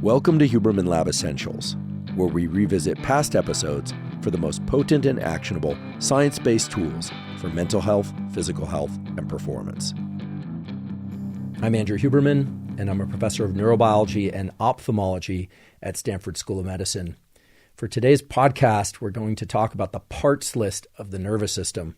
Welcome to Huberman Lab Essentials, where we revisit past episodes for the most potent and actionable science-based tools for mental health, physical health, and performance. I'm Andrew Huberman, and I'm a professor of neurobiology and ophthalmology at Stanford School of Medicine. For today's podcast, we're going to talk about the parts list of the nervous system.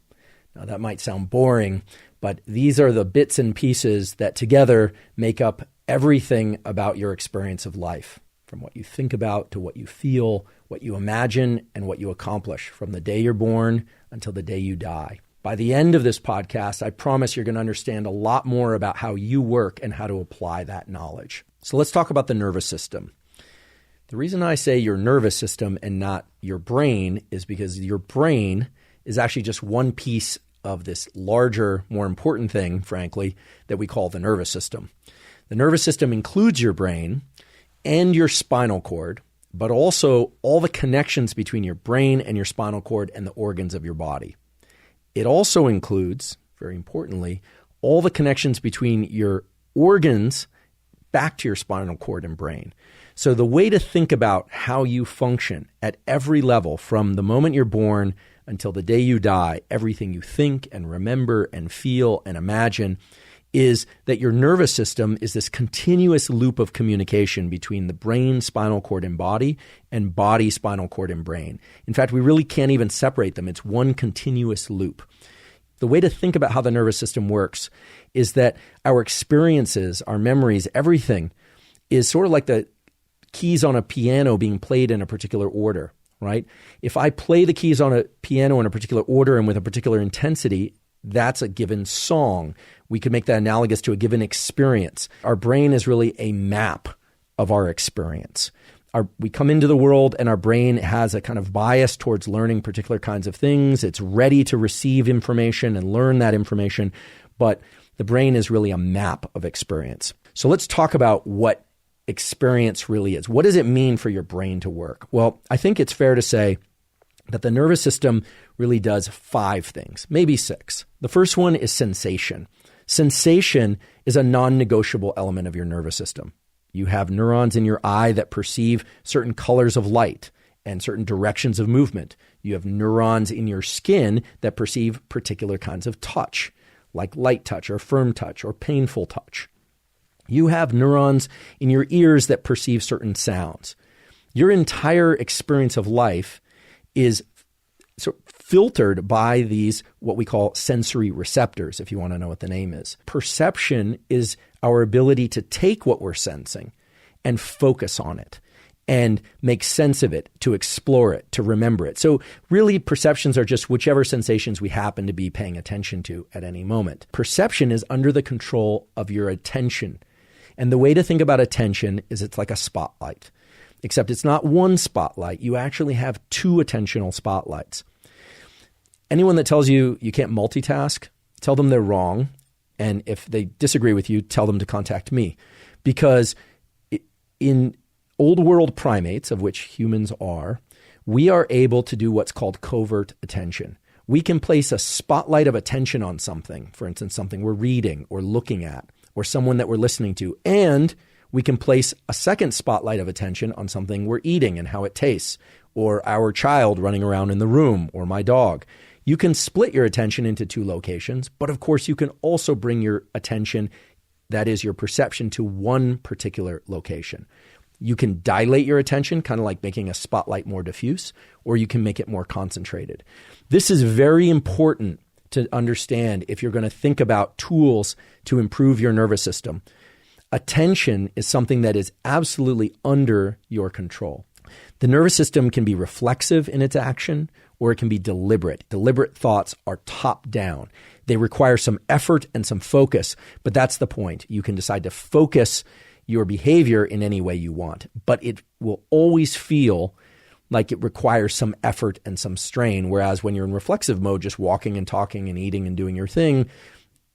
Now, that might sound boring, but these are the bits and pieces that together make up everything about your experience of life, from what you think about to what you feel, what you imagine, and what you accomplish from the day you're born until the day you die. By the end of this podcast, I promise you're going to understand a lot more about how you work and how to apply that knowledge. So let's talk about the nervous system. The reason I say your nervous system and not your brain is because your brain is actually just one piece of this larger, more important thing, frankly, that we call the nervous system. The nervous system includes your brain and your spinal cord, but also all the connections between your brain and your spinal cord and the organs of your body. It also includes, very importantly, all the connections between your organs back to your spinal cord and brain. So the way to think about how you function at every level, from the moment you're born until the day you die, everything you think and remember and feel and imagine, is that your nervous system is this continuous loop of communication between the brain, spinal cord, and body body, spinal cord, and brain. In fact, we really can't even separate them. It's one continuous loop. The way to think about how the nervous system works is that our experiences, our memories, everything is sort of like the keys on a piano being played in a particular order, right? If I play the keys on a piano in a particular order and with a particular intensity, that's a given song. We could make that analogous to a given experience. Our brain is really a map of our experience. We come into the world and our brain has a kind of bias towards learning particular kinds of things. It's ready to receive information and learn that information, but the brain is really a map of experience. So let's talk about what experience really is. What does it mean for your brain to work? Well, I think it's fair to say that the nervous system really does 5 things, maybe 6. The first one is sensation. Sensation is a non-negotiable element of your nervous system. You have neurons in your eye that perceive certain colors of light and certain directions of movement. You have neurons in your skin that perceive particular kinds of touch, like light touch or firm touch or painful touch. You have neurons in your ears that perceive certain sounds. Your entire experience of life is sort of filtered by these, what we call sensory receptors, if you want to know what the name is. Perception is our ability to take what we're sensing and focus on it and make sense of it, to explore it, to remember it. So really, perceptions are just whichever sensations we happen to be paying attention to at any moment. Perception is under the control of your attention. And the way to think about attention is it's like a spotlight, except it's not one spotlight. You actually have 2 attentional spotlights. Anyone that tells you you can't multitask, tell them they're wrong. And if they disagree with you, tell them to contact me. Because in old world primates, of which humans are, we are able to do what's called covert attention. We can place a spotlight of attention on something, for instance, something we're reading or looking at, or someone that we're listening to. And we can place a second spotlight of attention on something we're eating and how it tastes, or our child running around in the room, or my dog. You can split your attention into 2 locations, but of course you can also bring your attention, that is your perception, to one particular location. You can dilate your attention, kind of like making a spotlight more diffuse, or you can make it more concentrated. This is very important to understand if you're going to think about tools to improve your nervous system. Attention is something that is absolutely under your control. The nervous system can be reflexive in its action, or it can be deliberate. Deliberate thoughts are top down. They require some effort and some focus, but that's the point. You can decide to focus your behavior in any way you want, but it will always feel like it requires some effort and some strain, whereas when you're in reflexive mode, just walking and talking and eating and doing your thing,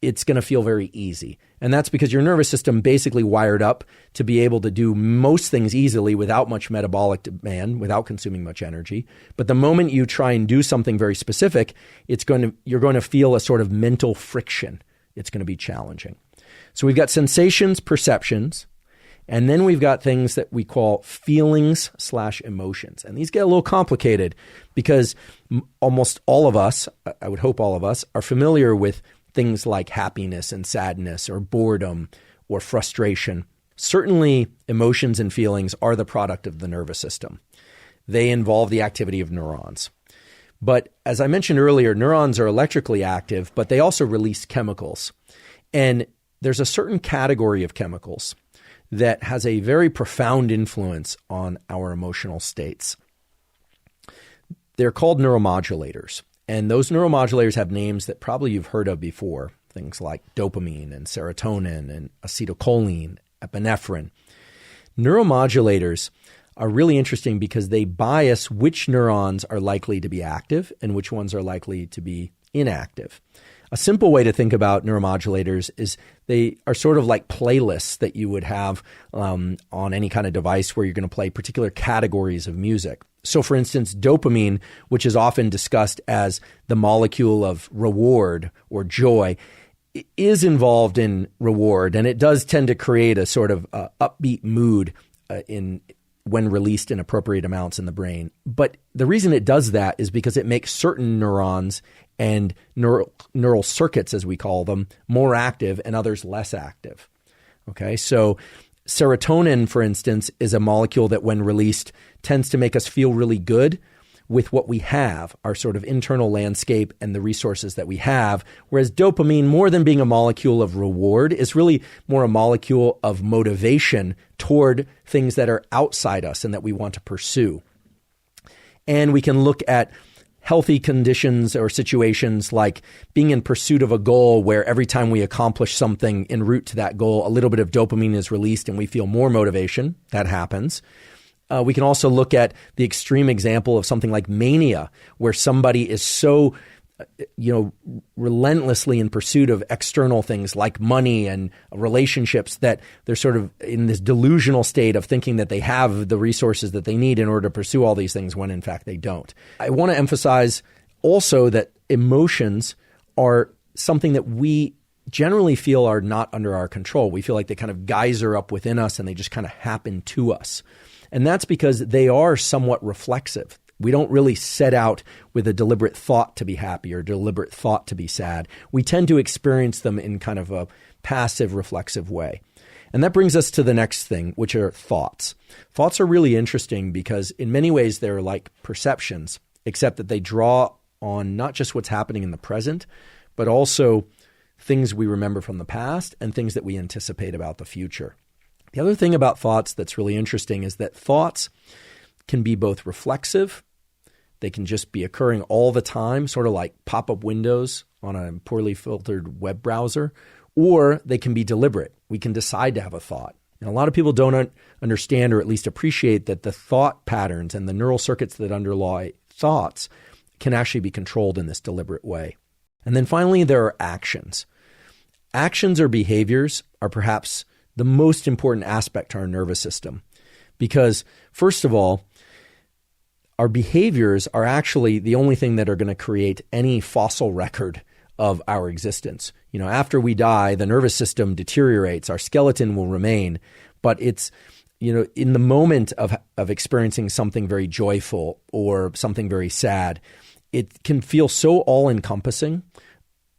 it's going to feel very easy. And that's because your nervous system basically wired up to be able to do most things easily without much metabolic demand, without consuming much energy. But the moment you try and do something very specific, you're going to feel a sort of mental friction. It's going to be challenging. So we've got sensations, perceptions, And then we've got things that we call feelings/emotions. And these get a little complicated because almost all of us, I would hope all of us, are familiar with things like happiness and sadness or boredom or frustration. Certainly, emotions and feelings are the product of the nervous system. They involve the activity of neurons. But as I mentioned earlier, neurons are electrically active, but they also release chemicals. And there's a certain category of chemicals that has a very profound influence on our emotional states. They're called neuromodulators. And those neuromodulators have names that probably you've heard of before, things like dopamine and serotonin and acetylcholine, epinephrine. Neuromodulators are really interesting because they bias which neurons are likely to be active and which ones are likely to be inactive. A simple way to think about neuromodulators is they are sort of like playlists that you would have on any kind of device where you're going to play particular categories of music. So for instance, dopamine, which is often discussed as the molecule of reward or joy, is involved in reward, and it does tend to create a sort of upbeat mood when released in appropriate amounts in the brain. But the reason it does that is because it makes certain neurons and neural circuits, as we call them, more active and others less active. Okay, so serotonin, for instance, is a molecule that when released tends to make us feel really good with what we have, our sort of internal landscape and the resources that we have, whereas dopamine, more than being a molecule of reward, is really more a molecule of motivation toward things that are outside us and that we want to pursue. And we can look at healthy conditions or situations like being in pursuit of a goal where every time we accomplish something en route to that goal, a little bit of dopamine is released and we feel more motivation. That happens. We can also look at the extreme example of something like mania, where somebody is so, relentlessly in pursuit of external things like money and relationships that they're sort of in this delusional state of thinking that they have the resources that they need in order to pursue all these things when in fact they don't. I want to emphasize also that emotions are something that we generally feel are not under our control. We feel like they kind of geyser up within us and they just kind of happen to us. And that's because they are somewhat reflexive. We don't really set out with a deliberate thought to be happy or deliberate thought to be sad. We tend to experience them in kind of a passive, reflexive way. And that brings us to the next thing, which are thoughts. Thoughts are really interesting because in many ways they're like perceptions, except that they draw on not just what's happening in the present, but also things we remember from the past and things that we anticipate about the future. The other thing about thoughts that's really interesting is that thoughts can be both reflexive, they can just be occurring all the time, sort of like pop-up windows on a poorly filtered web browser, or they can be deliberate. We can decide to have a thought. And a lot of people don't understand or at least appreciate that the thought patterns and the neural circuits that underlie thoughts can actually be controlled in this deliberate way. And then finally, there are actions. Actions or behaviors are perhaps the most important aspect to our nervous system because, first of all, our behaviors are actually the only thing that are going to create any fossil record of our existence. After we die, the nervous system deteriorates, our skeleton will remain, but it's, in the moment of experiencing something very joyful or something very sad, it can feel so all-encompassing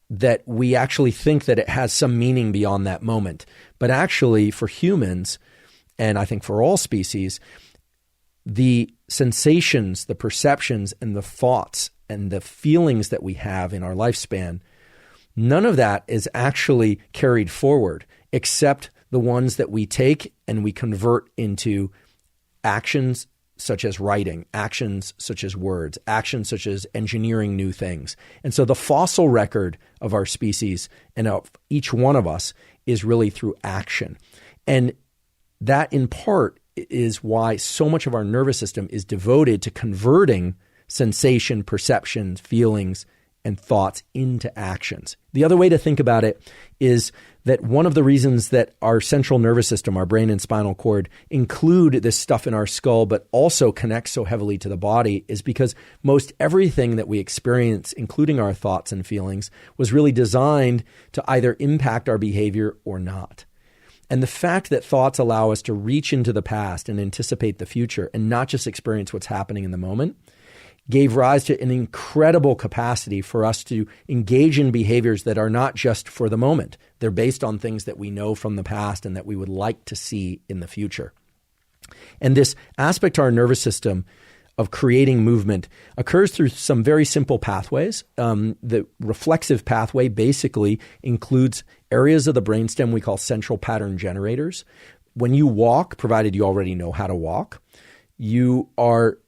that we actually think that it has some meaning beyond that moment. But actually, for humans, and I think for all species, the sensations, the perceptions, and the thoughts and the feelings that we have in our lifespan, none of that is actually carried forward except the ones that we take and we convert into actions such as writing, actions such as words, actions such as engineering new things. And so the fossil record of our species and of each one of us is really through action. And that in part is why so much of our nervous system is devoted to converting sensation, perceptions, feelings, and thoughts into actions. The other way to think about it is that one of the reasons that our central nervous system, our brain and spinal cord, include this stuff in our skull, but also connect so heavily to the body is because most everything that we experience, including our thoughts and feelings, was really designed to either impact our behavior or not. And the fact that thoughts allow us to reach into the past and anticipate the future and not just experience what's happening in the moment gave rise to an incredible capacity for us to engage in behaviors that are not just for the moment. They're based on things that we know from the past and that we would like to see in the future. And this aspect to our nervous system of creating movement occurs through some very simple pathways. The reflexive pathway basically includes areas of the brainstem we call central pattern generators. When you walk, provided you already know how to walk, you are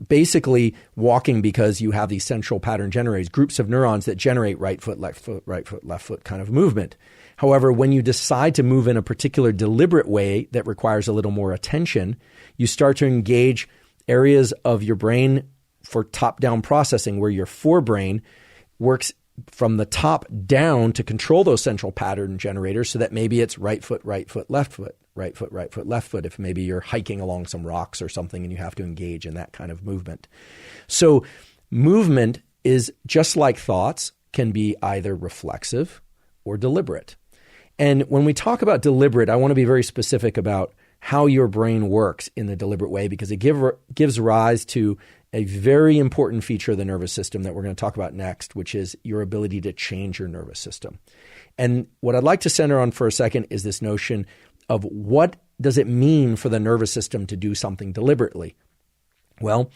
basically walking because you have these central pattern generators, groups of neurons that generate right foot, left foot kind of movement. However, when you decide to move in a particular deliberate way that requires a little more attention, you start to engage areas of your brain for top-down processing, where your forebrain works from the top down to control those central pattern generators, so that maybe it's right foot, left foot, right foot, left foot, if maybe you're hiking along some rocks or something and you have to engage in that kind of movement. So movement is just like thoughts, can be either reflexive or deliberate. And when we talk about deliberate, I want to be very specific about how your brain works in the deliberate way, because it gives rise to a very important feature of the nervous system that we're going to talk about next, which is your ability to change your nervous system. And what I'd like to center on for a second is this notion of what does it mean for the nervous system to do something deliberately? Well,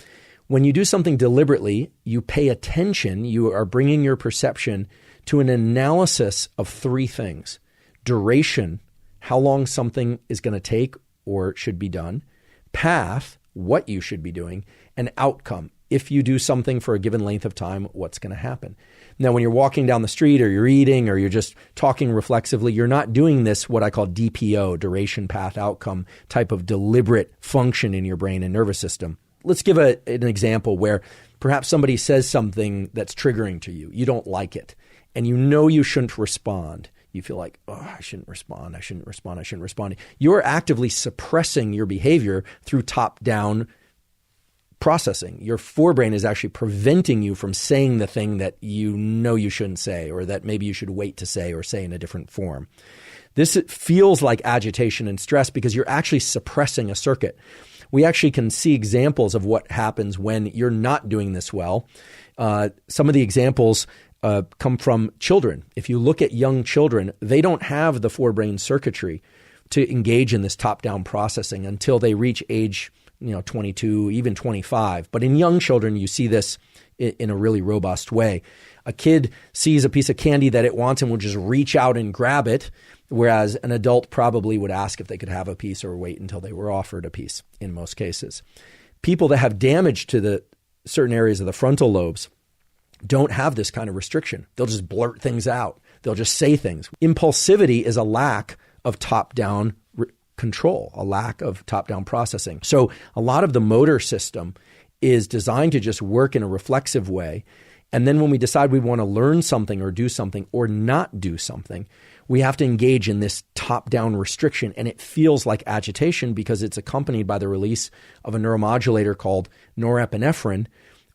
when you do something deliberately, you pay attention, you are bringing your perception to an analysis of three things: duration, how long something is going to take or should be done; path, what you should be doing; and outcome. If you do something for a given length of time, what's going to happen? Now, when you're walking down the street or you're eating or you're just talking reflexively, you're not doing this, what I call DPO, duration, path, outcome, type of deliberate function in your brain and nervous system. Let's give an example where perhaps somebody says something that's triggering to you. You don't like it, and you know you shouldn't respond. You feel like, I shouldn't respond. You're actively suppressing your behavior through top-down processing. Your forebrain is actually preventing you from saying the thing that you know you shouldn't say, or that maybe you should wait to say or say in a different form. This feels like agitation and stress because you're actually suppressing a circuit. We actually can see examples of what happens when you're not doing this well. Some of the examples come from children. If you look at young children, they don't have the forebrain circuitry to engage in this top-down processing until they reach age 22, even 25. But in young children, you see this in a really robust way. A kid sees a piece of candy that it wants and will just reach out and grab it, whereas an adult probably would ask if they could have a piece or wait until they were offered a piece in most cases. People that have damage to the certain areas of the frontal lobes don't have this kind of restriction. They'll just blurt things out. They'll just say things. Impulsivity is a lack of top-down control, a lack of top-down processing. So a lot of the motor system is designed to just work in a reflexive way. And then when we decide we want to learn something or do something or not do something, we have to engage in this top-down restriction. And it feels like agitation because it's accompanied by the release of a neuromodulator called norepinephrine,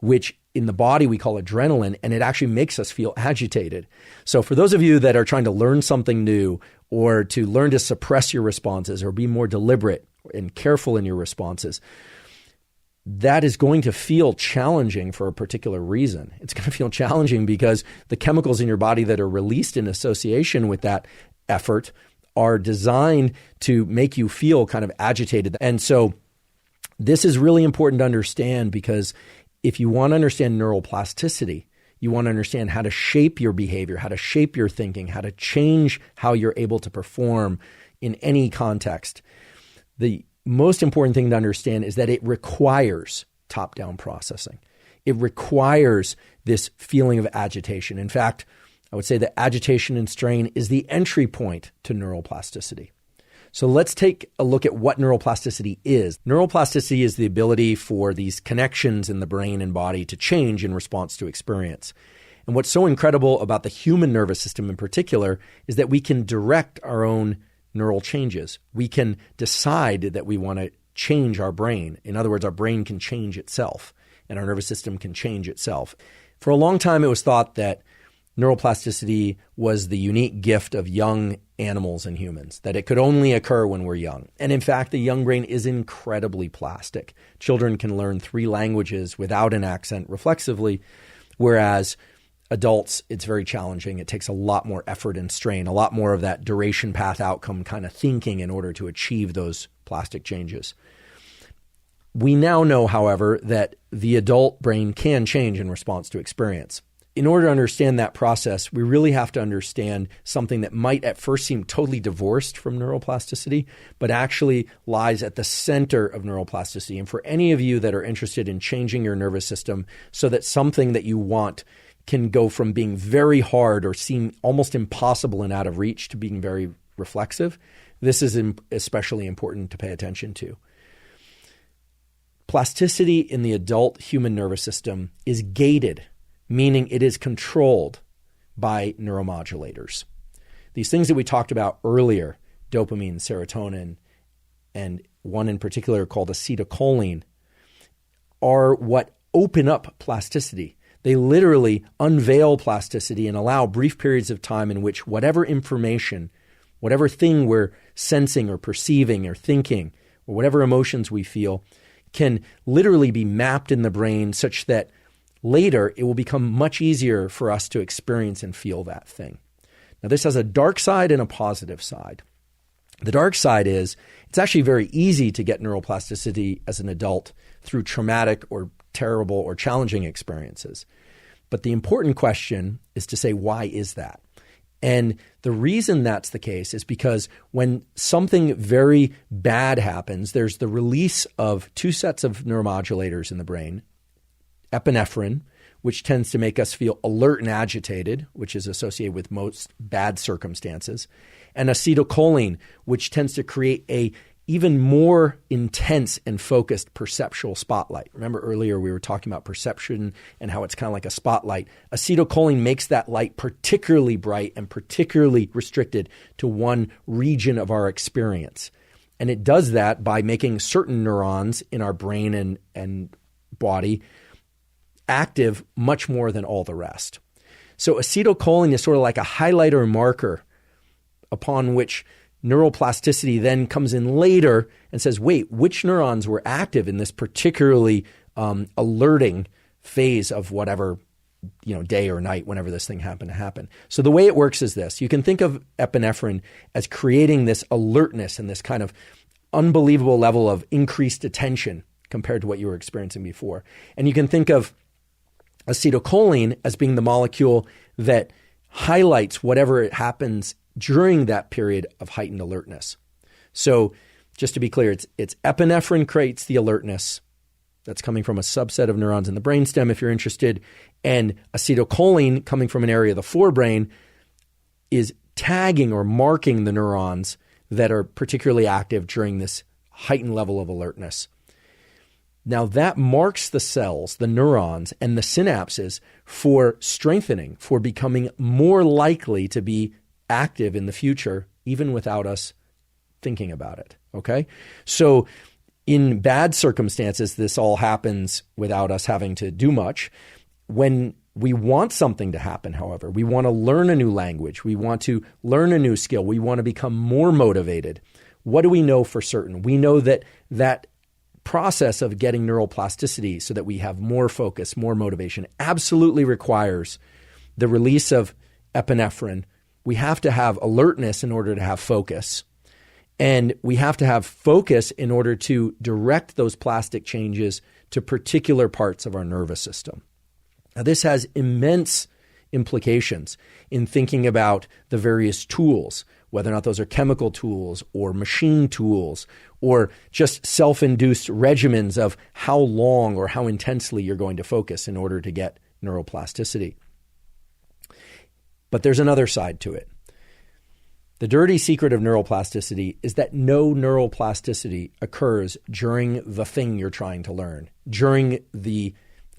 which in the body we call adrenaline, and it actually makes us feel agitated. So for those of you that are trying to learn something new or to learn to suppress your responses or be more deliberate and careful in your responses, that is going to feel challenging for a particular reason. It's going to feel challenging because the chemicals in your body that are released in association with that effort are designed to make you feel kind of agitated. And so this is really important to understand, because if you want to understand neuroplasticity, you want to understand how to shape your behavior, how to shape your thinking, how to change how you're able to perform in any context. The most important thing to understand is that it requires top-down processing. It requires this feeling of agitation. In fact, I would say that agitation and strain is the entry point to neuroplasticity. So let's take a look at what neuroplasticity is. Neuroplasticity is the ability for these connections in the brain and body to change in response to experience. And what's so incredible about the human nervous system in particular is that we can direct our own neural changes. We can decide that we want to change our brain. In other words, our brain can change itself and our nervous system can change itself. For a long time, it was thought that neuroplasticity was the unique gift of young animals and humans, that it could only occur when we're young. And in fact, the young brain is incredibly plastic. Children can learn 3 languages without an accent reflexively, whereas adults, it's very challenging. It takes a lot more effort and strain, a lot more of that duration path outcome kind of thinking in order to achieve those plastic changes. We now know, however, that the adult brain can change in response to experience. In order to understand that process, we really have to understand something that might at first seem totally divorced from neuroplasticity, but actually lies at the center of neuroplasticity. And for any of you that are interested in changing your nervous system so that something that you want can go from being very hard or seem almost impossible and out of reach to being very reflexive, this is especially important to pay attention to. Plasticity in the adult human nervous system is gated, meaning it is controlled by neuromodulators. These things that we talked about earlier, dopamine, serotonin, and one in particular called acetylcholine, are what open up plasticity. They literally unveil plasticity and allow brief periods of time in which whatever information, whatever thing we're sensing or perceiving or thinking, or whatever emotions we feel, can literally be mapped in the brain such that later it will become much easier for us to experience and feel that thing. Now, this has a dark side and a positive side. The dark side is it's actually very easy to get neuroplasticity as an adult through traumatic or terrible or challenging experiences. But the important question is to say, why is that? And the reason that's the case is because when something very bad happens, there's the release of 2 sets of neuromodulators in the brain, epinephrine, which tends to make us feel alert and agitated, which is associated with most bad circumstances, and acetylcholine, which tends to create a even more intense and focused perceptual spotlight. Remember earlier we were talking about perception and how it's kind of like a spotlight. Acetylcholine makes that light particularly bright and particularly restricted to one region of our experience. And it does that by making certain neurons in our brain and body active much more than all the rest. So acetylcholine is sort of like a highlighter marker upon which neuroplasticity then comes in later and says, wait, which neurons were active in this particularly alerting phase of whatever day or night, whenever this thing happened to happen. So the way it works is this. You can think of epinephrine as creating this alertness and this kind of unbelievable level of increased attention compared to what you were experiencing before. And you can think of acetylcholine as being the molecule that highlights whatever it happens during that period of heightened alertness. So just to be clear, it's epinephrine creates the alertness. That's coming from a subset of neurons in the brainstem, if you're interested. And acetylcholine, coming from an area of the forebrain, is tagging or marking the neurons that are particularly active during this heightened level of alertness. Now that marks the cells, the neurons, and the synapses for strengthening, for becoming more likely to be active in the future, even without us thinking about it, okay? So in bad circumstances, this all happens without us having to do much. When we want something to happen, however, we want to learn a new language, we want to learn a new skill, we want to become more motivated. What do we know for certain? We know that that process of getting neuroplasticity so that we have more focus, more motivation, absolutely requires the release of epinephrine. We have to have alertness in order to have focus. And we have to have focus in order to direct those plastic changes to particular parts of our nervous system. Now, this has immense implications in thinking about the various tools, whether or not those are chemical tools or machine tools or just self-induced regimens of how long or how intensely you're going to focus in order to get neuroplasticity. But there's another side to it. The dirty secret of neuroplasticity is that no neuroplasticity occurs during the thing you're trying to learn, during the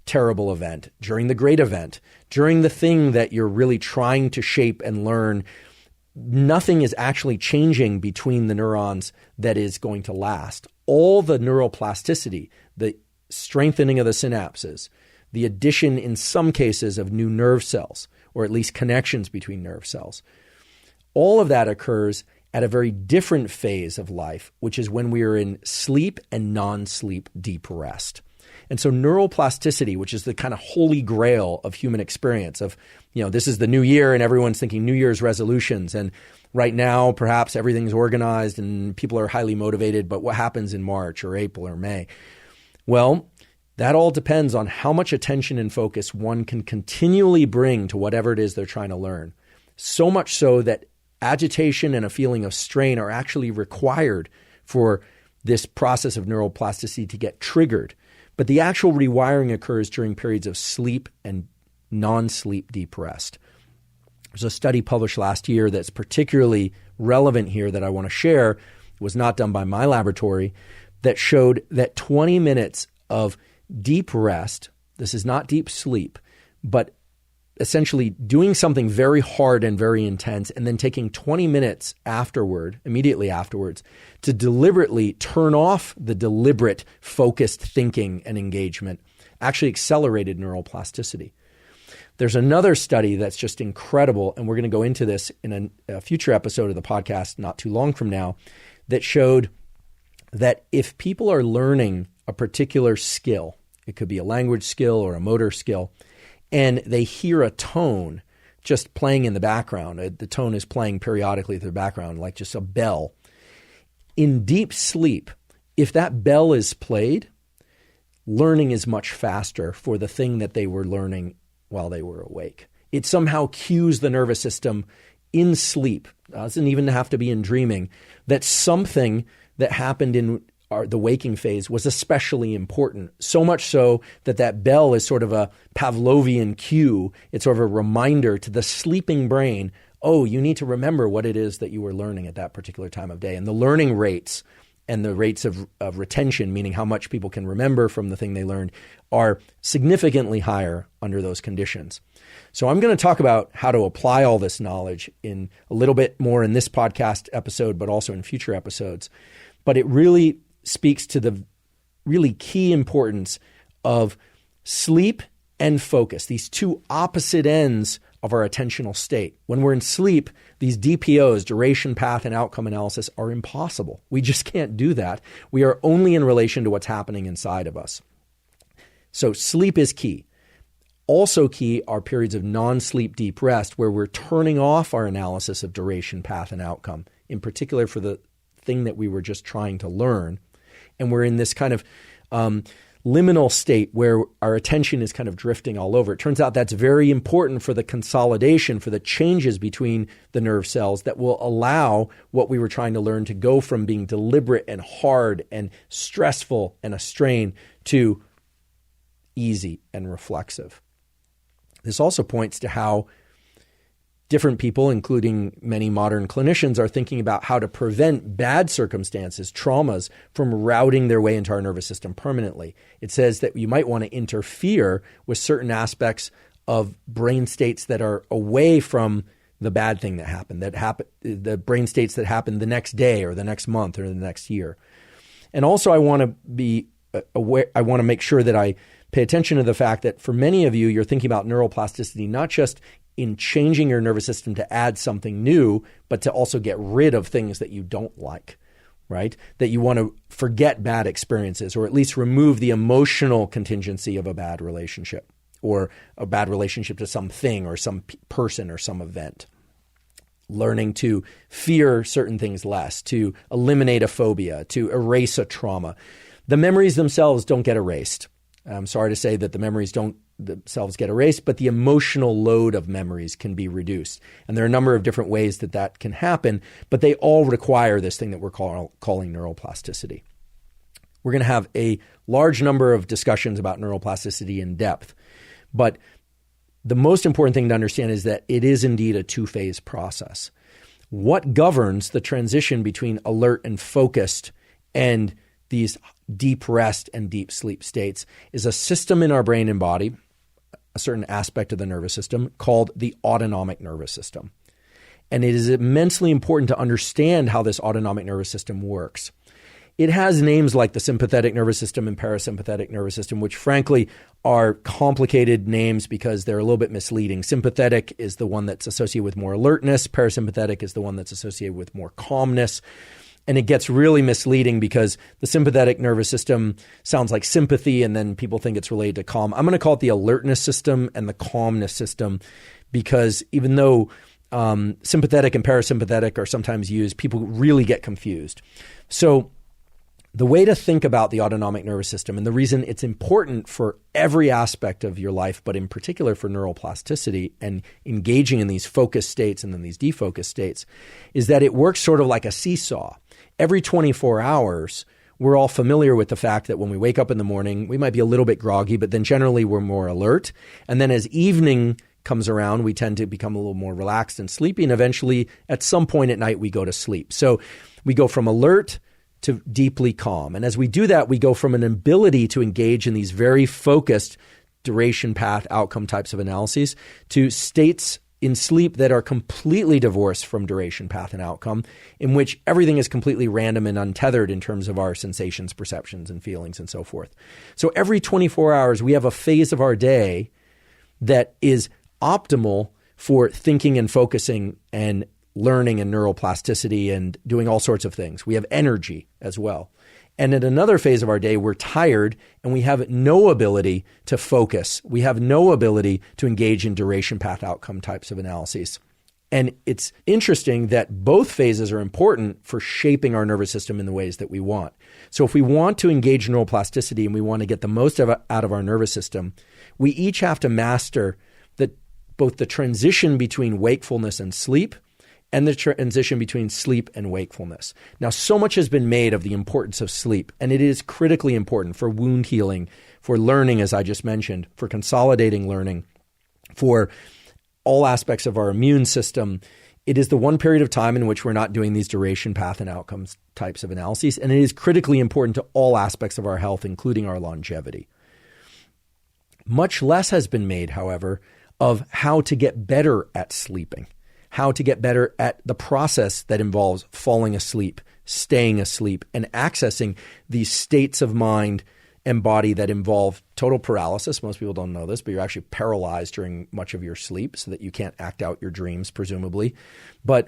terrible event, during the great event, during the thing that you're really trying to shape and learn. Nothing is actually changing between the neurons that is going to last. All the neuroplasticity, the strengthening of the synapses, the addition in some cases of new nerve cells, or at least connections between nerve cells. All of that occurs at a very different phase of life, which is when we are in sleep and non-sleep deep rest. And so neuroplasticity, which is the kind of holy grail of human experience of, this is the new year and everyone's thinking New Year's resolutions. And right now, perhaps everything's organized and people are highly motivated, but what happens in March or April or May? Well, that all depends on how much attention and focus one can continually bring to whatever it is they're trying to learn. So much so that agitation and a feeling of strain are actually required for this process of neuroplasticity to get triggered. But the actual rewiring occurs during periods of sleep and non-sleep deep rest. There's a study published last year that's particularly relevant here that I want to share. It was not done by my laboratory, that showed that 20 minutes of deep rest, this is not deep sleep, but essentially doing something very hard and very intense and then taking 20 minutes immediately afterwards, to deliberately turn off the deliberate focused thinking and engagement actually accelerated neuroplasticity. There's another study that's just incredible, and we're going to go into this in a future episode of the podcast not too long from now, that showed that if people are learning a particular skill, it could be a language skill or a motor skill, and they hear a tone just playing in the background. The tone is playing periodically through the background, like just a bell. In deep sleep, if that bell is played, learning is much faster for the thing that they were learning while they were awake. It somehow cues the nervous system in sleep. It doesn't even have to be in dreaming, that something that happened in the waking phase was especially important, so much so that that bell is sort of a Pavlovian cue. It's sort of a reminder to the sleeping brain, oh, you need to remember what it is that you were learning at that particular time of day. And the learning rates and the rates of retention, meaning how much people can remember from the thing they learned, are significantly higher under those conditions. So I'm going to talk about how to apply all this knowledge in a little bit more in this podcast episode, but also in future episodes. But it really speaks to the really key importance of sleep and focus, these two opposite ends of our attentional state. When we're in sleep, these DPOs, duration, path, and outcome analysis, are impossible. We just can't do that. We are only in relation to what's happening inside of us. So sleep is key. Also key are periods of non-sleep deep rest where we're turning off our analysis of duration, path, and outcome, in particular for the thing that we were just trying to learn. And we're in this kind of liminal state where our attention is kind of drifting all over. It turns out that's very important for the consolidation, for the changes between the nerve cells that will allow what we were trying to learn to go from being deliberate and hard and stressful and a strain to easy and reflexive. This also points to how different people, including many modern clinicians, are thinking about how to prevent bad circumstances, traumas, from routing their way into our nervous system permanently. It says that you might want to interfere with certain aspects of brain states that are away from the bad thing that happened, the brain states that happen the next day or the next month or the next year. And also I want to be aware, I want to make sure that I pay attention to the fact that for many of you, you're thinking about neuroplasticity not just in changing your nervous system to add something new, but to also get rid of things that you don't like, right? That you want to forget bad experiences, or at least remove the emotional contingency of a bad relationship, or a bad relationship to something or some person or some event. Learning to fear certain things less, to eliminate a phobia, to erase a trauma. The memories themselves don't get erased. I'm sorry to say that the memories don't themselves get erased, but the emotional load of memories can be reduced. And there are a number of different ways that that can happen, but they all require this thing that we're calling neuroplasticity. We're going to have a large number of discussions about neuroplasticity in depth, but the most important thing to understand is that it is indeed a two-phase process. What governs the transition between alert and focused and these deep rest and deep sleep states is a system in our brain and body, a certain aspect of the nervous system called the autonomic nervous system. And it is immensely important to understand how this autonomic nervous system works. it has names like the sympathetic nervous system and parasympathetic nervous system, which frankly are complicated names because they're a little bit misleading. Sympathetic is the one that's associated with more alertness. Parasympathetic is the one that's associated with more calmness. And it gets really misleading because the sympathetic nervous system sounds like sympathy, and then people think it's related to calm. I'm going to call it the alertness system and the calmness system, because even though sympathetic and parasympathetic are sometimes used, people really get confused. So the way to think about the autonomic nervous system, and the reason it's important for every aspect of your life, but in particular for neuroplasticity and engaging in these focused states and then these defocused states, is that it works sort of like a seesaw. Every 24 hours, we're all familiar with the fact that when we wake up in the morning, we might be a little bit groggy, but then generally we're more alert. And then as evening comes around, we tend to become a little more relaxed and sleepy. And eventually, at some point at night, we go to sleep. So we go from alert to deeply calm. And as we do that, we go from an ability to engage in these very focused duration, path, outcome types of analyses to states in sleep that are completely divorced from duration, path, and outcome, in which everything is completely random and untethered in terms of our sensations, perceptions, and feelings, and so forth. So every 24 hours, we have a phase of our day that is optimal for thinking and focusing and learning and neuroplasticity and doing all sorts of things. We have energy as well. And at another phase of our day, we're tired and we have no ability to focus. We have no ability to engage in duration, path, outcome types of analyses. And it's interesting that both phases are important for shaping our nervous system in the ways that we want. So if we want to engage neuroplasticity and we want to get the most out of our nervous system, we each have to master both the transition between wakefulness and sleep and the transition between sleep and wakefulness. Now, so much has been made of the importance of sleep, and it is critically important for wound healing, for learning, as I just mentioned, for consolidating learning, for all aspects of our immune system. It is the one period of time in which we're not doing these duration, path, and outcomes types of analyses, and it is critically important to all aspects of our health, including our longevity. Much less has been made, however, of how to get better at sleeping, how to get better at the process that involves falling asleep, staying asleep, and accessing these states of mind and body that involve total paralysis. Most people don't know this, but you're actually paralyzed during much of your sleep so that you can't act out your dreams, presumably. But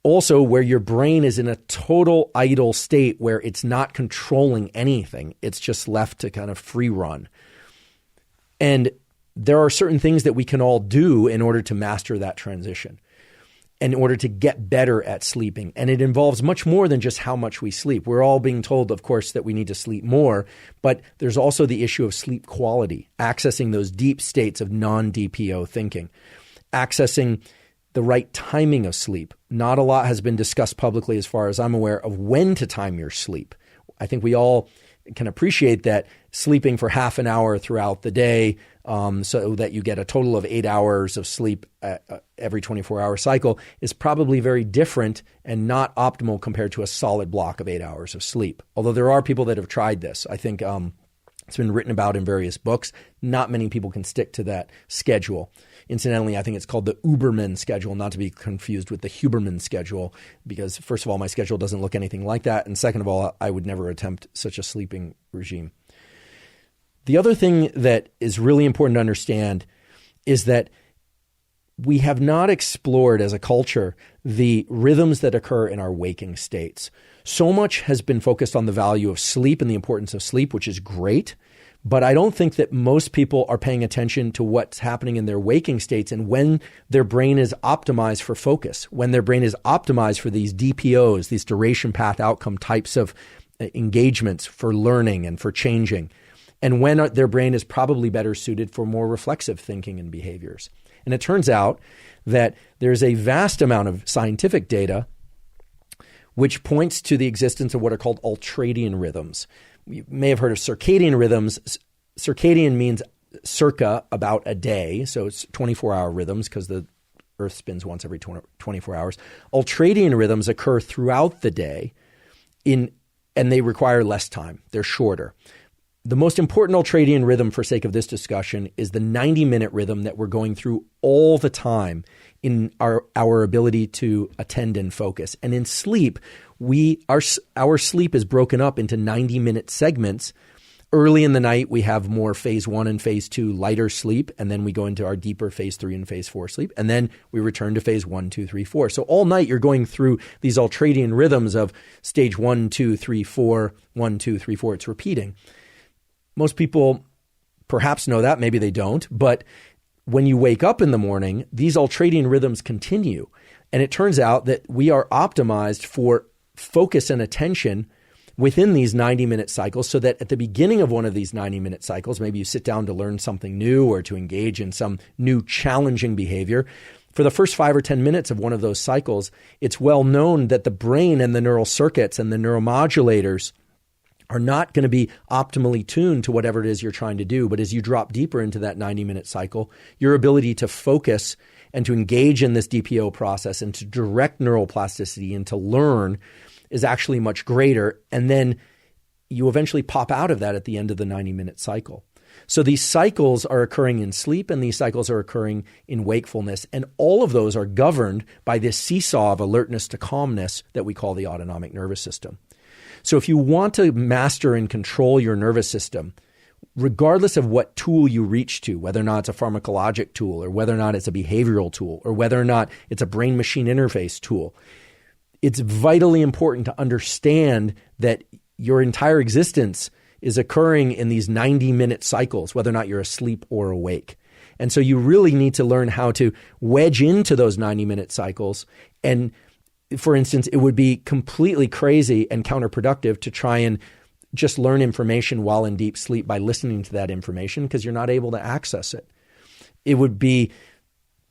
also where your brain is in a total idle state where it's not controlling anything. It's just left to kind of free run. And there are certain things that we can all do in order to master that transition, in order to get better at sleeping. And it involves much more than just how much we sleep. We're all being told, of course, that we need to sleep more, but there's also the issue of sleep quality, accessing those deep states of non-DPO thinking, accessing the right timing of sleep. Not a lot has been discussed publicly, as far as I'm aware, of when to time your sleep. I think we all can appreciate that sleeping for half an hour throughout the day so that you get a total of 8 hours of sleep every 24-hour cycle is probably very different and not optimal compared to a solid block of 8 hours of sleep. Although there are people that have tried this. I think it's been written about in various books. Not many people can stick to that schedule. Incidentally, I think it's called the Huberman schedule, not to be confused with the Huberman schedule, because first of all, my schedule doesn't look anything like that. And second of all, I would never attempt such a sleeping regime. The other thing that is really important to understand is that we have not explored as a culture the rhythms that occur in our waking states. So much has been focused on the value of sleep and the importance of sleep, which is great. But I don't think that most people are paying attention to what's happening in their waking states and when their brain is optimized for focus, when their brain is optimized for these DPOs, these duration path outcome types of engagements for learning and for changing, and when their brain is probably better suited for more reflexive thinking and behaviors. And it turns out that there's a vast amount of scientific data which points to the existence of what are called ultradian rhythms. You may have heard of circadian rhythms. Circadian means circa, about a day. So it's 24-hour rhythms because the Earth spins once every 24 hours. Ultradian rhythms occur throughout the day and they require less time. They're shorter. The most important ultradian rhythm, for sake of this discussion, is the 90-minute rhythm that we're going through all the time in our ability to attend and focus. And in sleep, our sleep is broken up into 90-minute segments. Early in the night, we have more phase 1 and phase 2 lighter sleep, and then we go into our deeper phase 3 and phase 4 sleep, and then we return to phase 1, 2, 3, 4. So all night you're going through these ultradian rhythms of stage 1, 2, 3, 4, 1, 2, 3, 4. It's repeating. Most people perhaps know that, maybe they don't, but when you wake up in the morning, these ultradian rhythms continue. And it turns out that we are optimized for focus and attention within these 90-minute cycles, so that at the beginning of one of these 90-minute cycles, maybe you sit down to learn something new or to engage in some new challenging behavior. For the first 5 or 10 minutes of one of those cycles, it's well known that the brain and the neural circuits and the neuromodulators are not going to be optimally tuned to whatever it is you're trying to do. But as you drop deeper into that 90-minute cycle, your ability to focus and to engage in this DPO process and to direct neuroplasticity and to learn is actually much greater. And then you eventually pop out of that at the end of the 90-minute cycle. So these cycles are occurring in sleep and these cycles are occurring in wakefulness. And all of those are governed by this seesaw of alertness to calmness that we call the autonomic nervous system. So if you want to master and control your nervous system, regardless of what tool you reach to, whether or not it's a pharmacologic tool or whether or not it's a behavioral tool or whether or not it's a brain-machine interface tool, it's vitally important to understand that your entire existence is occurring in these 90-minute cycles, whether or not you're asleep or awake. And so you really need to learn how to wedge into those 90-minute cycles. And for instance, it would be completely crazy and counterproductive to try and just learn information while in deep sleep by listening to that information, because you're not able to access it. It would be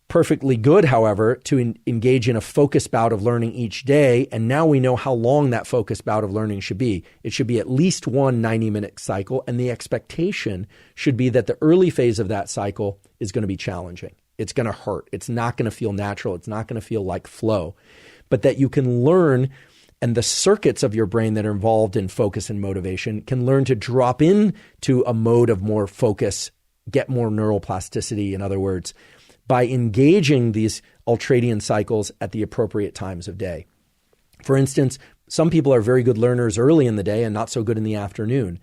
perfectly good, however, to engage in a focused bout of learning each day. And now we know how long that focused bout of learning should be. It should be at least one 90-minute cycle. And the expectation should be that the early phase of that cycle is going to be challenging. It's going to hurt. It's not going to feel natural. It's not going to feel like flow. But that you can learn, and the circuits of your brain that are involved in focus and motivation can learn to drop into a mode of more focus, get more neuroplasticity, in other words, by engaging these ultradian cycles at the appropriate times of day. For instance, some people are very good learners early in the day and not so good in the afternoon.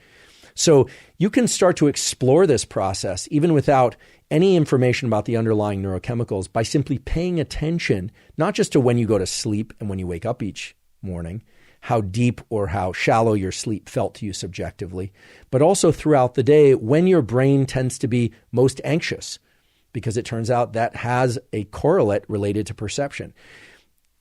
So you can start to explore this process even without any information about the underlying neurochemicals by simply paying attention, not just to when you go to sleep and when you wake up each morning, how deep or how shallow your sleep felt to you subjectively, but also throughout the day when your brain tends to be most anxious, because it turns out that has a correlate related to perception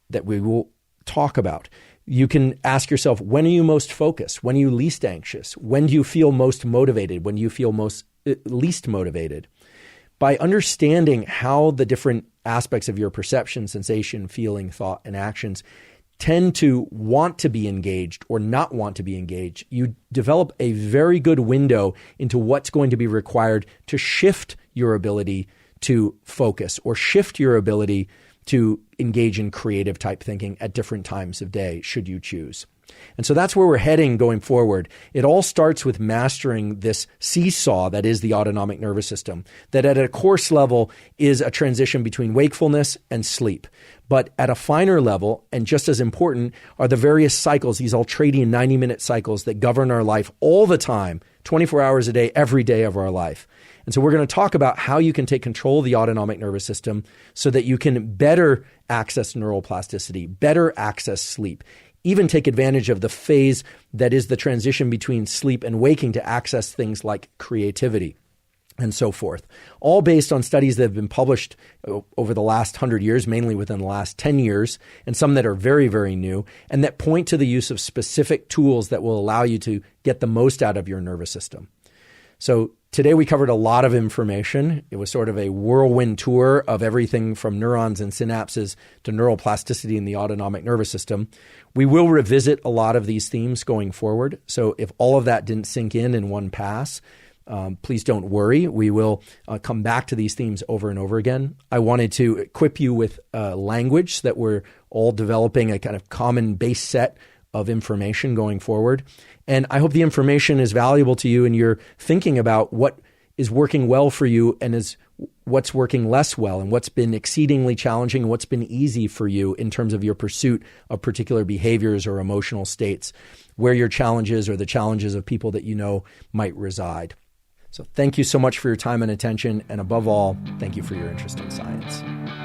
that we will talk about. You can ask yourself, when are you most focused? When are you least anxious? When do you feel most motivated? When do you feel most least motivated? By understanding how the different aspects of your perception, sensation, feeling, thought, and actions tend to want to be engaged or not want to be engaged, you develop a very good window into what's going to be required to shift your ability to focus or shift your ability to engage in creative type thinking at different times of day, should you choose. And so that's where we're heading going forward. It all starts with mastering this seesaw that is the autonomic nervous system, that at a coarse level is a transition between wakefulness and sleep. But at a finer level, and just as important, are the various cycles, these ultradian 90-minute cycles that govern our life all the time, 24 hours a day, every day of our life. And so we're going to talk about how you can take control of the autonomic nervous system so that you can better access neuroplasticity, better access sleep, even take advantage of the phase that is the transition between sleep and waking to access things like creativity and so forth. All based on studies that have been published over the last 100 years, mainly within the last 10 years, and some that are very, very new, and that point to the use of specific tools that will allow you to get the most out of your nervous system. So today we covered a lot of information. It was sort of a whirlwind tour of everything from neurons and synapses to neuroplasticity in the autonomic nervous system. We will revisit a lot of these themes going forward. So if all of that didn't sink in one pass, please don't worry. We will come back to these themes over and over again. I wanted to equip you with language so that we're all developing a kind of common base set of information going forward. And I hope the information is valuable to you and you're thinking about what is working well for you and is what's working less well, and what's been exceedingly challenging and what's been easy for you in terms of your pursuit of particular behaviors or emotional states, where your challenges or the challenges of people that you know might reside. So thank you so much for your time and attention. And above all, thank you for your interest in science.